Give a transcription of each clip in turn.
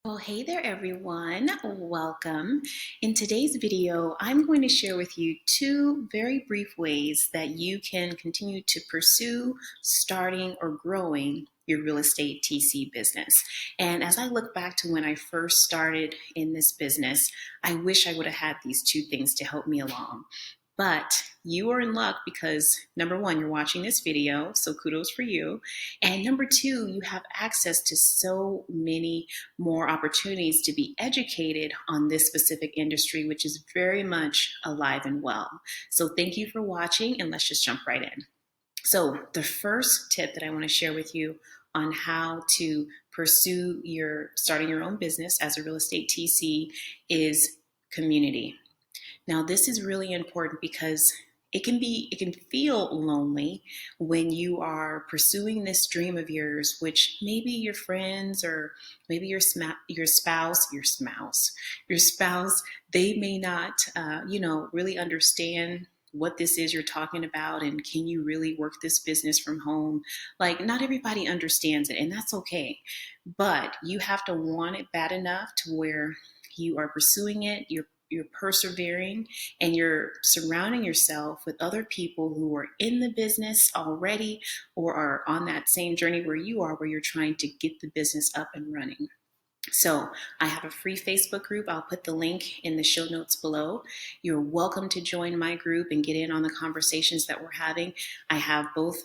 Well, hey there, everyone. Welcome. In today's video, I'm going to share with you two very brief ways that you can continue to pursue starting or growing your real estate TC business. And as I look back to when I first started in this business, I wish I would have had these two things to help me along. But you are in luck because number one, you're watching this video, so kudos for you. And number two, you have access to so many more opportunities to be educated on this specific industry, which is very much alive and well. So thank you for watching, and let's just jump right in. So the first tip that I want to share with you on how to pursue your starting your own business as a real estate TC is community. Now, this is really important because it can feel lonely when you are pursuing this dream of yours, which maybe your friends or maybe your spouse, they may not, really understand what this is you're talking about, and can you really work this business from home? Like, not everybody understands it, and that's okay. But you have to want it bad enough to where you are pursuing it, you're persevering, and you're surrounding yourself with other people who are in the business already or are on that same journey where you are, where you're trying to get the business up and running. So I have a free Facebook group. I'll put the link in the show notes below. You're welcome to join my group and get in on the conversations that we're having. I have both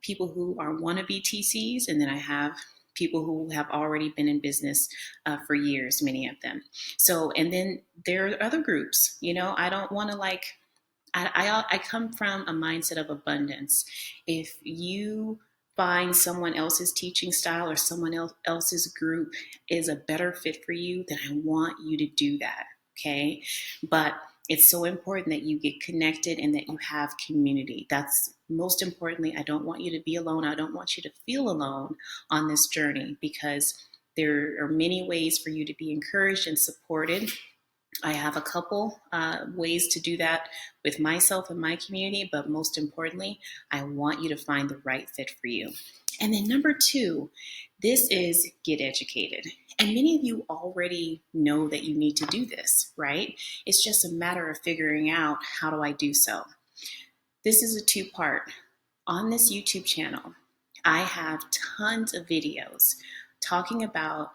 people who are wannabe TCs, and then I have people who have already been in business for years, many of them. So, and then there are other groups. I don't want to I come from a mindset of abundance. If you find someone else's teaching style or someone else's group is a better fit for you, then I want you to do that. Okay. But it's so important that you get connected and that you have community. That's most importantly. I don't want you to be alone. I don't want you to feel alone on this journey, because there are many ways for you to be encouraged and supported. I have a couple ways to do that with myself and my community, but most importantly, I want you to find the right fit for you. And then number two, this is get educated. And many of you already know that you need to do this, right? It's just a matter of figuring out, how do I do so? This is a two-part. On this YouTube channel, I have tons of videos talking about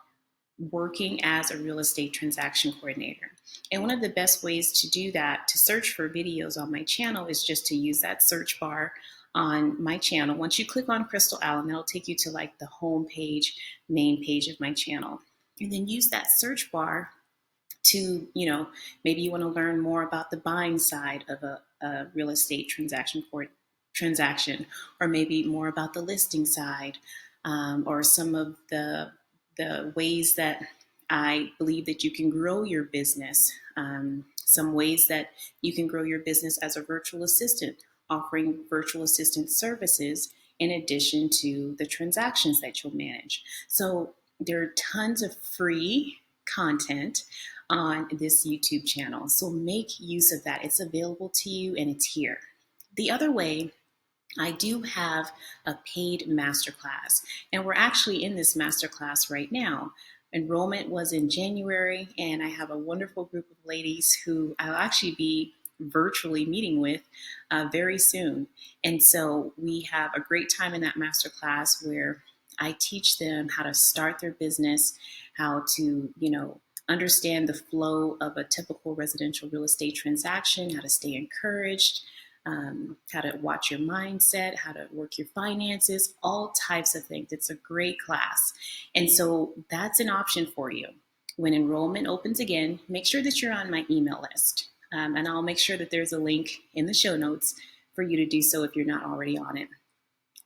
working as a real estate transaction coordinator. And one of the best ways to do that, to search for videos on my channel, is just to use that search bar on my channel. Once you click on Crystal Allen, that'll take you to like the home page, main page of my channel. And then use that search bar to, maybe you want to learn more about the buying side of a real estate transaction, or maybe more about the listing side, or some of the ways that I believe that you can grow your business. Some ways that you can grow your business as a virtual assistant, offering virtual assistant services in addition to the transactions that you'll manage. So there are tons of free content on this YouTube channel. So make use of that. It's available to you and it's here. The other way, I do have a paid masterclass, and we're actually in this masterclass right now. Enrollment was in January, and I have a wonderful group of ladies who I'll actually be virtually meeting with very soon. And so we have a great time in that masterclass where I teach them how to start their business, how to, understand the flow of a typical residential real estate transaction, how to stay encouraged, how to watch your mindset, how to work your finances, all types of things. It's a great class. And so that's an option for you. When enrollment opens again, make sure that you're on my email list. And I'll make sure that there's a link in the show notes for you to do so if you're not already on it.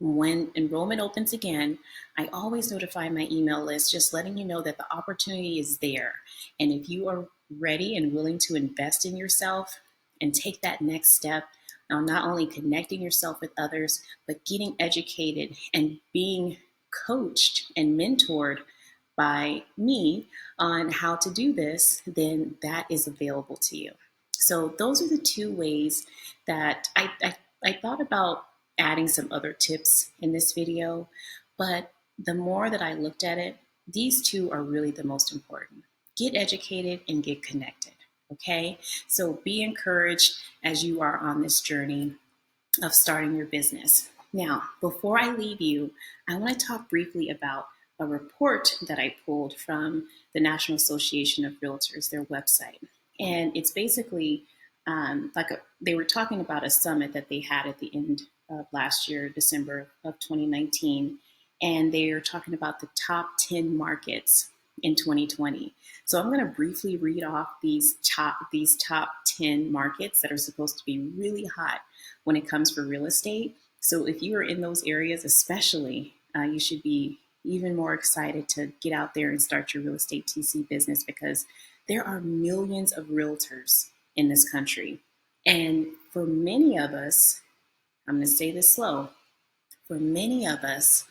When enrollment opens again, I always notify my email list, just letting you know that the opportunity is there. And if you are ready and willing to invest in yourself and take that next step, not only connecting yourself with others, but getting educated and being coached and mentored by me on how to do this, then that is available to you. So those are the two ways that I thought about adding some other tips in this video, but the more that I looked at it, These two are really the most important. Get educated and get connected. Okay, so be encouraged as you are on this journey of starting your business. Now, before I leave you, I want to talk briefly about a report that I pulled from the National Association of Realtors, their website. And it's basically they were talking about a summit that they had at the end of last year, December of 2019. And they are talking about the top 10 markets in 2020. So I'm going to briefly read off these top 10 markets that are supposed to be really hot when it comes for real estate. So if you are in those areas, especially, you should be even more excited to get out there and start your real estate TC business because there are millions of realtors in this country. And for many of us, I'm going to say this slow, for many of us,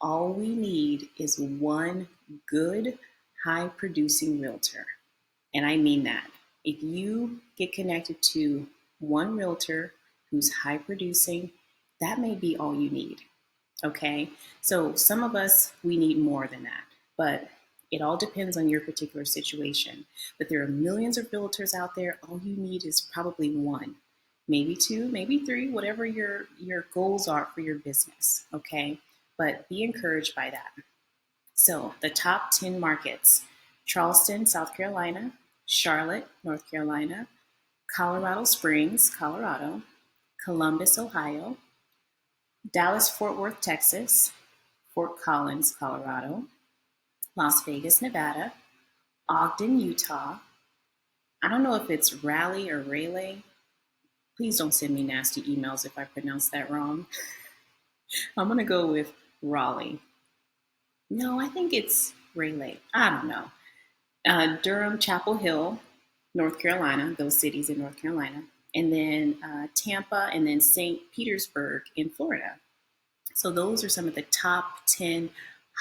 all we need is one good, high producing realtor. And I mean that. If you get connected to one realtor who's high producing, that may be all you need. Okay. So some of us, we need more than that, but it all depends on your particular situation. But there are millions of realtors out there. All you need is probably one, maybe two, maybe three, whatever your goals are for your business. Okay. But be encouraged by that. So the top 10 markets: Charleston, South Carolina; Charlotte, North Carolina; Colorado Springs, Colorado; Columbus, Ohio; Dallas, Fort Worth, Texas; Fort Collins, Colorado; Las Vegas, Nevada; Ogden, Utah. I don't know if it's Raleigh or Raleigh. Please don't send me nasty emails if I pronounce that wrong. I'm going to go with Raleigh. No, I think it's Raleigh. I don't know. Durham, Chapel Hill, North Carolina, those cities in North Carolina, and then Tampa, and then St. Petersburg in Florida. So those are some of the top 10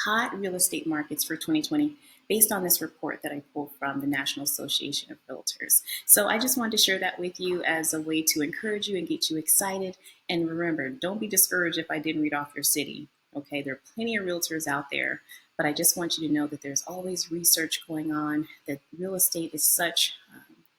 hot real estate markets for 2020 based on this report that I pulled from the National Association of Realtors. So I just wanted to share that with you as a way to encourage you and get you excited. And remember, don't be discouraged if I didn't read off your city. Okay, there are plenty of realtors out there, but I just want you to know that there's always research going on, that real estate is such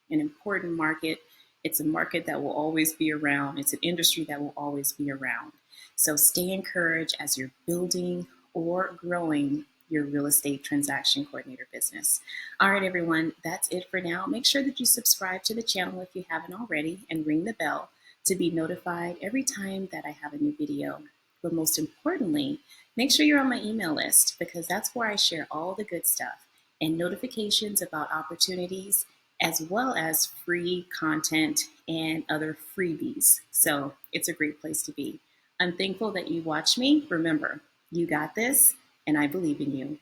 an important market. It's a market that will always be around. It's an industry that will always be around. So stay encouraged as you're building or growing your real estate transaction coordinator business. All right, everyone, that's it for now. Make sure that you subscribe to the channel if you haven't already and ring the bell to be notified every time that I have a new video. But most importantly, make sure you're on my email list because that's where I share all the good stuff and notifications about opportunities as well as free content and other freebies. So it's a great place to be. I'm thankful that you watched me. Remember, you got this, and I believe in you.